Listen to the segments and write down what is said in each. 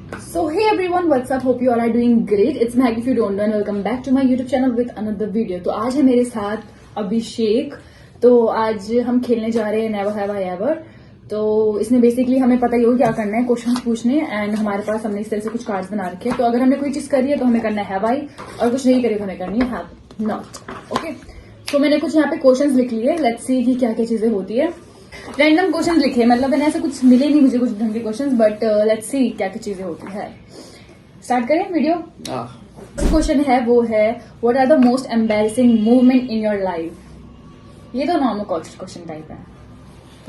So hey everyone, what's up? Hope you all are doing great. It's Maggie if you don't know and welcome back to my YouTube channel with another video. तो आज है मेरे साथ अभिषेक. तो आज हम खेलने जा रहे हैं नेवर हैव आई एवर. तो इसमें बेसिकली हमें पता ही हो क्या करना है, क्वेश्चंस पूछने एंड हमारे पास हमने इस तरह से कुछ कार्ड्स बना रखे हैं. तो अगर हमने कोई चीज करी है तो हमें करना है हैव आई, और कुछ नहीं करी तो हमें करनी है हैव नॉट. ओके, तो मैंने कुछ यहाँ पे क्वेश्चंस लिख लिए. लेट्स सी कि क्या क्या चीजें होती है. रैंडम क्वेश्चन लिखे, मतलब मैंने ऐसे कुछ मिले नहीं मुझे कुछ ढंग के क्वेश्चंस, बट लेट्स सी क्या क्या चीजें होती है. स्टार्ट करें वीडियो. क्वेश्चन है वो है what are the most embarrassing movement in your life. ये तो नॉर्मल क्वेश्चन टाइप है.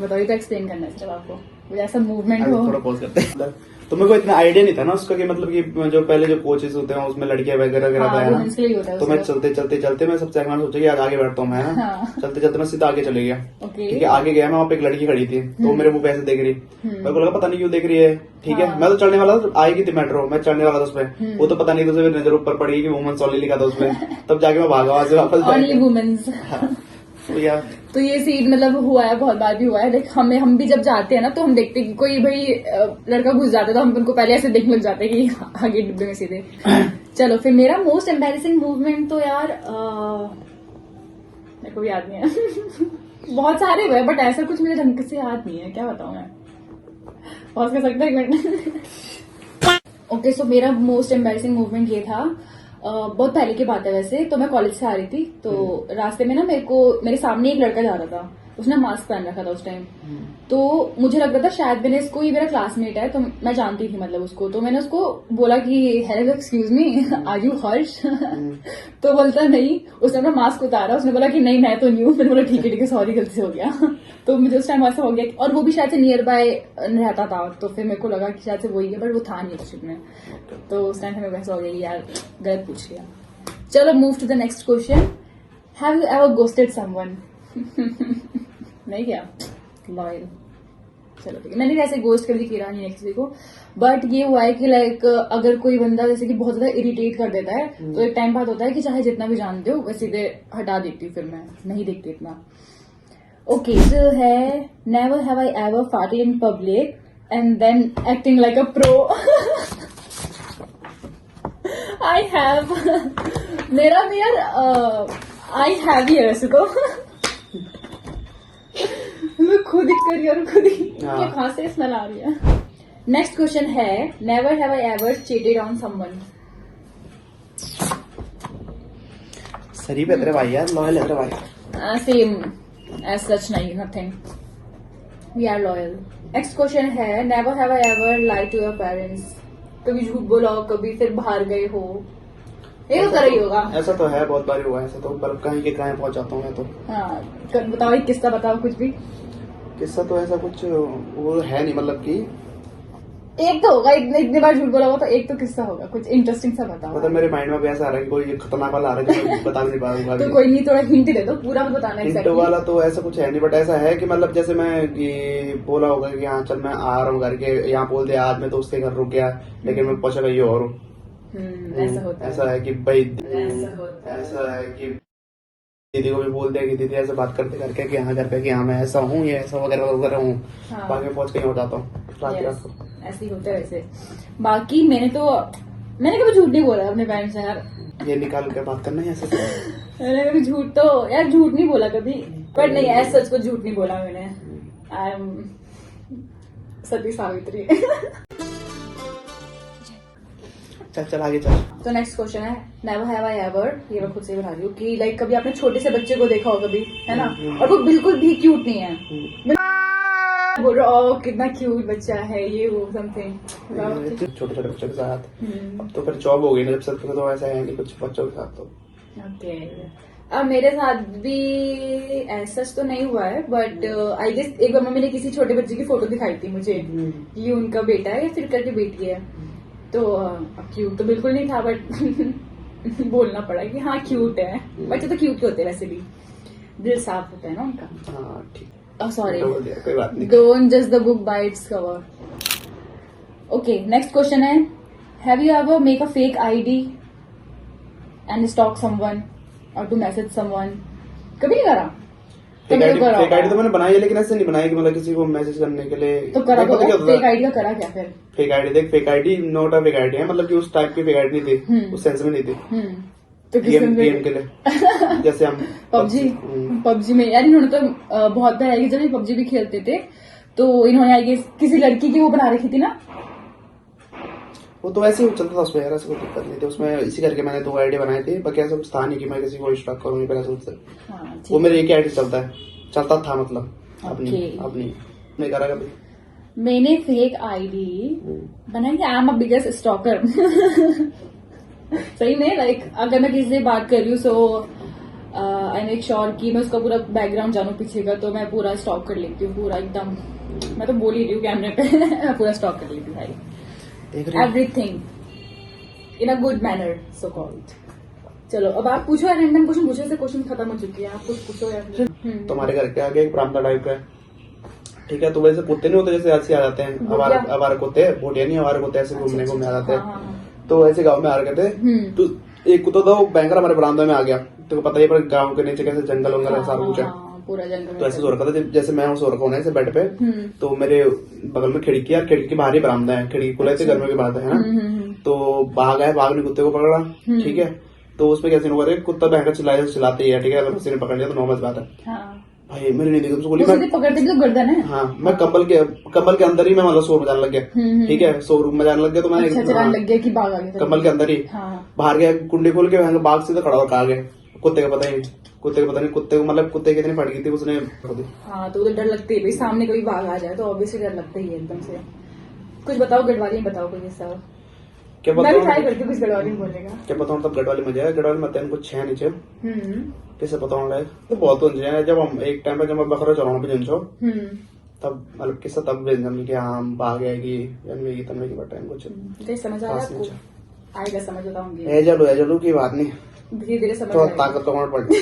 बताओ, ये तो एक्सप्लेन करना है सिर्फ आपको. कोई ऐसा मूवमेंट हो. थोड़ा पॉज करते हैं. तो मेरे को इतना आइडिया नहीं था ना उसका कि मतलब कि जो पहले जो कोचेस होते हैं उसमें लड़कियां वगैरह वगैरह हाँ, ना, होता है तो मैं चलते मैं सबसे आगे सोचा कि आगे बैठता हूँ मैं. हाँ. चलते मैं सीधा आगे चले गया. ओके. ठीक है, आगे गया मैं, वहाँ पे एक लड़की खड़ी थी तो मेरे मुंह पे ऐसे देख रही. मेरे को लगा पता नहीं क्यों देख रही है. ठीक है, मैं तो चढ़ने वाला था, आएगी थी मेट्रो, मैं चढ़ने वाला था उसमें. वो तो पता नहीं, तो मेरी नजर ऊपर पड़ी कि वुमेन्स ओनली लिखा था उसमें. तब जाके मैं भागा वहां से वापस. Only womens. तो ये सीन मतलब हुआ है, बहुत बार भी हुआ है. लाइक हम भी जब जाते हैं ना तो हम देखते हैं कि कोई भाई लड़का घुस जाता है तो हम उनको पहले ऐसे देखने लग जाते हैं कि आगे डिब्बे में सीधे. चलो फिर मेरा मोस्ट एम्बैरेसिंग मूवमेंट तो यार मेरे को भी याद नहीं है. बहुत सारे हुए बट ऐसा कुछ मुझे ढंग से याद नहीं है. क्या बताऊं मैं. पॉज कर सकते हैं एक मिनट. ओके, सो मेरा मोस्ट एम्बैरेसिंग मूवमेंट ये था. बहुत पहले की बात है वैसे. तो मैं कॉलेज से आ रही थी तो रास्ते में ना मेरे सामने एक लड़का जा रहा था. उसने मास्क पहन रखा था उस टाइम. तो मुझे लग रहा था शायद मैंने इसको, ये मेरा क्लासमेट है तो मैं जानती थी मतलब उसको. तो मैंने उसको बोला कि hello excuse me, are you Harsh. तो बोलता नहीं. उसने अपना मास्क उतारा, उसने बोला कि नहीं मैं तो नहीं हूँ. मैंने बोला ठीक है सॉरी, गलती से हो गया. तो मुझे उस टाइम ऐसा हो गया, और वो भी शायद से नियर बाय रहता था. तो फिर मेरे को लगा कि शायद से वही है, बट वो था नहीं एक्चुअली में. तो उस टाइम मेरे को ऐसा हो गया कि यार गलत पूछ लिया. चलो move to the next question. Have you ever ghosted someone. नहीं क्या लॉयल. चलो ठीक है, मैंने ऐसे गोस्ट कभी किया नहीं है किसी को. बट ये हुआ है कि लाइक अगर कोई बंदा जैसे कि बहुत ज्यादा इरिटेट कर देता है तो एक टाइम बाद होता है कि चाहे जितना भी जानते हो वैसे सीधे हटा देती हूँ. फिर मैं नहीं देखती इतना. ओके, सो है never have I ever farted in public and then acting like a pro. I have. मेरा भी यार आई हैव ही है वैसे तो. मैं खुद ही करी और खुद ही कहाँ से स्मेल आ रही है. नेक्स्ट क्वेश्चन है never have I ever cheated on someone. सही पे तेरे भाई यार, लॉयल है तेरे भाई. सेम एज सच नहीं, nothing. We are loyal. Next question है never have I ever lied to your parents. कभी झूठ बोला हो, कभी फिर बाहर गए हो. ये तो कर ही होगा. ऐसा तो है, बहुत बार हुआ है ऐसा. तो पर कहीं के कहीं पहुंच जाता हूँ मैं तो. हाँ, बताओ एक किस्सा बताओ कुछ भी. किस्सा तो ऐसा कुछ वो है नहीं, मतलब कि एक तो होगा. इतने बार झूठ बोला होगा तो एक तो किस्सा होगा. कुछ इंटरेस्टिंग सा बताओ. मतलब मेरे माइंड में भी ऐसा आ रहा है कि कोई खतरनाक वाला आ रहा है जो मैं बता भी नहीं पा रहा हूँ. तो कोई नहीं, थोड़ा हिंट दे दो, पूरा बताना है. हिंट वाला तो ऐसा कुछ है नहीं, बट ऐसा है कि मतलब जैसे मैं ये बोला होगा कि हाँ चल मैं आ रहा हूँ घर के, यहाँ बोल दिया आज मैं तो उसके घर रुक गया लेकिन मैं पहुंचा कहीं और हूँ. ऐसा होता है. ऐसा है कि भाई, ऐसा है कि दीदी को भी बोल दिया कि दीदी ऐसे बात करते करके कि हाँ घर पे कि हाँ मैं ऐसा हूँ, ये ऐसा वगैरह वगैरह हूँ. हाँ. बाकी पहुंच कहीं हो जाता हूँ रात को. ऐसे ही होता है वैसे. बाकी मैंने कभी झूठ नहीं बोला अपने पेरेंट्स से यार. ये निकाल के बात करना है ऐसे. मैंने कभी झूठ नहीं बोला कभी. बट नहीं, ऐसा सच को झूठ नहीं बोला मैंने. आई एम सती सावित्री. चल आगे चल. तो नेक्स्ट क्वेश्चन है नेवर हैव आई एवर. ये मैं खुद से बता रही हूँ कि लाइक कभी आपने छोटे से बच्चे को देखा हो कभी, है ना, और वो बिल्कुल भी क्यूट नहीं है. बोल रहा ओ कितना क्यूट बच्चा है ये वो समथिंग. छोटे छोटे बच्चों के साथ तो फिर जॉब हो गई ना जब से, तो ऐसा है नहीं कुछ बच्चों के साथ. तो ओके, अब मेरे साथ भी ऐसा तो नहीं हुआ है, बट आई गेस एक बार मम्मी ने किसी छोटे बच्चे की फोटो दिखाई थी मुझे कि उनका बेटा है या फिर करके बेटी है. तो क्यूट तो बिल्कुल नहीं था, बट बोलना पड़ा कि हाँ क्यूट है. बच्चे तो क्यूट होते हैं वैसे भी, दिल साफ होता है ना उनका. हाँ ठीक. सॉरी, कोई बात नहीं. Don't just the book by its cover. Okay, next question है have you ever make a fake ID and stalk someone और टू मैसेज समवन. कभी नहीं करा. तो मेरे को करा फेक आईडी तो मैंने बनाई है, लेकिन ऐसे नहीं बनाई कि मतलब किसी को मैसेज करने के लिए। तो करा देख, पता क्या होता फेक था? आईडी का करा क्या फिर? फेक आईडी देख, फेक आईडी नोट अ फेक आईडी है, मतलब कि उस टाइप की फेक आईडी नहीं थी, उस सेंस में नहीं थी। तो गेम के लिए जैसे हम पबजी में यार इन्होंने तो बहुत बार आएगी, जब ये पबजी भी खेलते थे तो इन्होंने आएगी किसी लड़की की वो बना रखी थी ना, वो तो ऐसे ही चलता था उसमें यार, ऐसे कोई दिक्कत नहीं थी उसमें। इसी करके मैंने 2 आईडी बनाई थी, बाकी ऐसा कुछ था नहीं कि मैं किसी को स्टॉक करूंगी पहले से। हाँ, ठीक। वो मेरे एक ही आईडी चलता था मतलब, अपनी Okay. नहीं करा कभी। मैंने फेक आईडी बनाई, I am a biggest stalker. सही में लाइक अगर मैं किसी से बात कर रही हूँ सो आई मेक श्योर कि मैं उसका पूरा बैकग्राउंड जानू पीछे का, तो मैं पूरा स्टॉक कर लेती हूँ पूरा एकदम। मैं तो बोल ही रही हूँ कैमरे पे। मैं पूरा स्टॉक कर लेती हूँ भाई, देख रही everything in a good manner so called. चलो अब आप पूछो यार, रैंडम क्वेश्चन पूछो, से क्वेश्चन खत्म हो चुकी है, आप कुछ पूछो यार। तुम्हारे घर के आगे एक बरामदा टाइप का है, ठीक है? तो वैसे कुत्ते नहीं होते जैसे ऐसे आ जाते हैं, हमारे कुत्ते, बोटिया नहीं, हमारे कुत्ते ऐसे घूमने आ जाते हैं। तो ऐसे गांव में आ रखे थे, तो एक कुत्ता था वो भयंकर हमारे बरामदा में आ गया। तो पता ही पर गांव के नीचे कैसे जंगल वंगल है, सारा कुछ है, पूरा जंगल। तो ऐसे सो रखा था जैसे मैं सो रखा हूँ ऐसे बेड पे। तो मेरे बगल में खिड़की है, खिड़की के बाहर ही बरामदा है, खिड़की खुले थे, घर में की बात है ना। तो भाग आए, भाग ने कुत्ते को पकड़ा, ठीक है? तो उसमें कैसे हुआ, कुत्ता भयंकर चिल्लाते ही है, ठीक है? अगर किसी ने पकड़ लिया तो नॉर्मल बात है। भाई मैंने नहीं देखा, उसको बोली मैं पकड़ते भी तो गर्दन है। हाँ, मैं कंबल के अंदर ही मैं मतलब शोर मचाने लग गया, ठीक है? शोर मचाने लग गया तो मैंने चलाने लग गया कि भाग आ गया कंबल के अंदर ही। बाहर गया, कुंडी खोल के बाघ से तो खड़ा हुआ, कहा गया कुत्ते का पता नहीं कुत्ते को मतलब कुत्ते कितनी फट गई थी उसने। हाँ तो उधर डर लगती है भाई, सामने कोई भाग आ जाए तो ऑब्वियसली डर लगता ही है एकदम से। कुछ बताओ गढ़वाली में, बताओ कोई हिस्सा। क्या मैं भी ट्राई पता करती हूँ कुछ गढ़वाली में बोलने का। क्या पता तब गढ़वाली में जाए, गढ़वाली में तेन कुछ है नीचे कैसे पता होना है। तो बहुत ऊंचे हैं, जब हम एक टाइम पे जब मैं बकरा चलाऊं पे जिनसो तब मतलब किस्सा तब व्यंजन कि हाँ भाग आएगी जन्मेगी तन्मेगी, बट टाइम कुछ समझ आ रहा है आपको? आएगा समझ, बताऊंगी। एजलू की बात नहीं, धीरे धीरे समझ थोड़ा ताकत लगाना पड़ती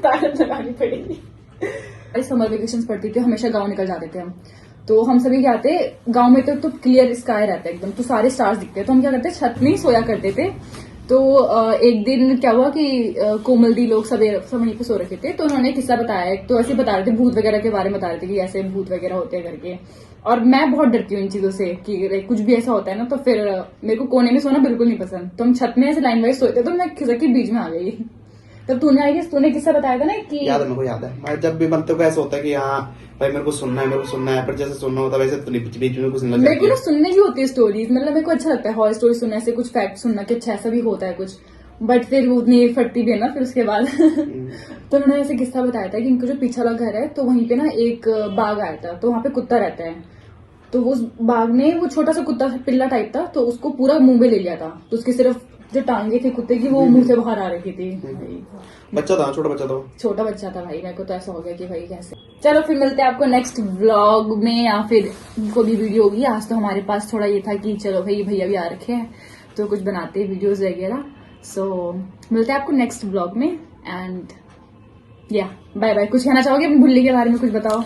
ताकत लगानी पड़ेगी। समर वेकेशन पड़ती थी, हमेशा गाँव निकल जाते थे हम। तो हम सभी क्या आते गांव में तो क्लियर स्काई रहता है एकदम, तो सारे स्टार्स दिखते हैं। तो हम क्या करते छत में ही सोया करते थे। तो एक दिन क्या हुआ कि कोमल दी लोग सब वहीं पे सो रखे थे, तो उन्होंने किस्सा बताया। तो ऐसे बता रहे थे भूत वगैरह के बारे में, बता रहे थे कि ऐसे भूत वगैरह होते हैं करके। और मैं बहुत डरती हूँ इन चीजों से कि कुछ भी ऐसा होता है ना, तो फिर मेरे को कोने में सोना बिल्कुल नहीं पसंद। तो हम छत में ऐसे लाइन वाइज सोते, तो मैं खिसक के बीच में आ गई। तब तूने किस्सा बताया था ना कि याद है, मेरे को याद है। मैं जब भी मतलब ऐसा होता है कि हाँ भाई मेरे को सुनना है, पर जैसे सुनना होता है वैसे तो बीच में कुछ नहीं मेरे को ना सुनने भी होती है स्टोरीज, मतलब मेरे को अच्छा लगता है हॉरर स्टोरी सुनना, ऐसे कुछ फैक्ट सुनना कि अच्छा ऐसा भी होता है कुछ, बट फिर वो उतनी फटती भी है ना फिर उसके बाद। तो उन्होंने ऐसे किस्सा बताया था कि इनका जो पीछा वाला घर है तो वहीं पे ना एक बाघ आया था, तो वहां पे कुत्ता रहता है। तो उस बाघ ने, वो छोटा सा कुत्ता पिल्ला टाइप था, तो उसको पूरा मुंह में ले लिया था। तो उसके सिर्फ जो टांगे थे कुत्ते की वो मुंह से बाहर आ रही थी। बच्चा था, छोटा बच्चा था भाई। मेरे को तो ऐसा हो गया कि भाई कैसे। चलो फिर मिलते हैं आपको नेक्स्ट व्लॉग में, या फिर कोई भी वीडियो होगी। आज तो हमारे पास थोड़ा ये था कि चलो भाई भैया भी आ रखे हैं तो कुछ बनाते हैं वीडियोज वगैरह। सो मिलते हैं आपको नेक्स्ट व्लॉग में, एंड या बाय बाय। कुछ कहना चाहोगे अपनी बुल्ली के बारे में? कुछ बताओ।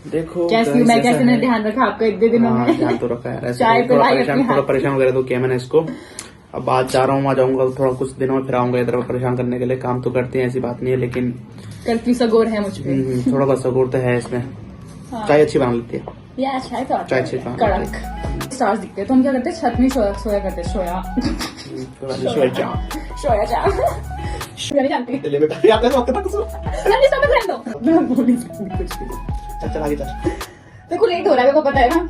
देखो मैं कैसे ने ध्यान रखा आपका इतने दिनों में। ध्यान तो रखा है, चाय थोड़ा परेशान वगैरह तो किया मैंने इसको। अब आज जा रहा हूँ, आ जाऊंगा थोड़ा कुछ दिनों में, फिर आऊंगा इधर परेशान करने के लिए। काम तो करते हैं, ऐसी बात नहीं है, लेकिन करती सगोर है मुझ पे। थोड़ा बहुत सगोर तो है इसमें। चाय अच्छी बना लेती है, चाय अच्छी कड़क स्टार्स दिखते हैं। तो हम क्या करते हैं छत में सोया करते हैं। सोया जानती कुछ भी। चल आगे चल, देखो लेट हो रहा है, मेरे को पता है ना।